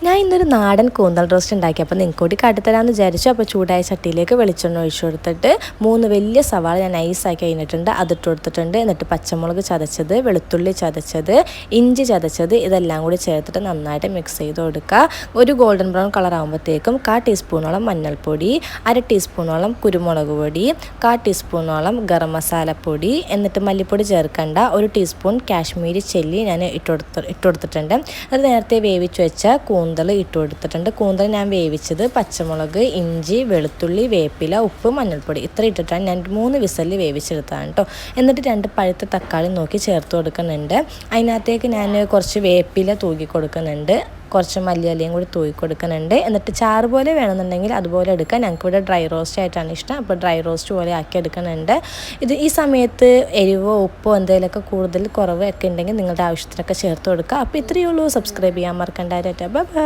ഞാൻ ഇന്നൊരു നാടൻ കൂന്തൽ റോസ്റ്റ് ഉണ്ടാക്കി. അപ്പോൾ നിങ്ങൾക്ക് കൂടി കാട്ടിത്തരാമെന്ന് വിചാരിച്ചു. അപ്പോൾ ചൂടായ ചട്ടിയിലേക്ക് വെളിച്ചെണ്ണ ഒഴിച്ചു കൊടുത്തിട്ട് 3 വലിയ സവാള ഞാൻ നൈസാക്കി കഴിഞ്ഞിട്ടുണ്ട്, അതിട്ട് കൊടുത്തിട്ടുണ്ട്. എന്നിട്ട് പച്ചമുളക് ചതച്ചത്, വെളുത്തുള്ളി ചതച്ചത്, ഇഞ്ചി ചതച്ചത് ഇതെല്ലാം കൂടി ചേർത്തിട്ട് നന്നായിട്ട് മിക്സ് ചെയ്ത് കൊടുക്കുക. ഒരു ഗോൾഡൻ ബ്രൗൺ കളർ ആകുമ്പോഴത്തേക്കും 1/4 ടീസ്പൂണോളം മഞ്ഞൾപ്പൊടി, 1/2 ടീസ്പൂണോളം കുരുമുളക് പൊടി, 1/4 ടീസ്പൂണോളം ഗരം മസാലപ്പൊടി, എന്നിട്ട് മല്ലിപ്പൊടി ചേർക്കേണ്ട 1 ടീസ്പൂൺ കാശ്മീരി ചില്ലി ഞാൻ ഇട്ട് കൊടുത്തിട്ടുണ്ട്. അത് നേരത്തെ വേവിച്ച് വെച്ച കൂന്തൽ ഇട്ട് കൊടുത്തിട്ടുണ്ട്. കൂന്തൽ ഞാൻ വേവിച്ചത് പച്ചമുളക്, ഇഞ്ചി, വെളുത്തുള്ളി, വേപ്പില, ഉപ്പ്, മഞ്ഞൾപ്പൊടി ഇത്ര ഇട്ടിട്ടാണ് ഞാൻ 3 വിസലിൽ വേവിച്ചെടുത്തതാണ് കേട്ടോ. എന്നിട്ട് 2 പഴുത്ത തക്കാളി നോക്കി ചേർത്ത് കൊടുക്കുന്നുണ്ട്. അതിനകത്തേക്ക് ഞാൻ കുറച്ച് വേപ്പില തൂക്കി കൊടുക്കുന്നുണ്ട്, കുറച്ച് മല്ലിയിലയും കൂടി തൂക്കി കൊടുക്കുന്നുണ്ട്. എന്നിട്ട് ചാറ് പോലെ വേണമെന്നുണ്ടെങ്കിൽ അതുപോലെ എടുക്കാം. ഞങ്ങൾക്കിവിടെ ഡ്രൈ റോസ്റ്റ് ആയിട്ടാണ് ഇഷ്ടം, അപ്പോൾ ഡ്രൈ റോസ്റ്റ് പോലെ ആക്കി എടുക്കുന്നുണ്ട്. ഈ സമയത്ത് എരിവോ ഉപ്പോ എന്തെങ്കിലുമൊക്കെ കൂടുതൽ കുറവൊക്കെ ഉണ്ടെങ്കിൽ നിങ്ങളുടെ ആവശ്യത്തിനൊക്കെ ചേർത്ത് കൊടുക്കുക. അപ്പോൾ ഇത്രയേ ഉള്ളൂ. സബ്സ്ക്രൈബ് ചെയ്യാൻ മറക്കണ്ട. Bye bye.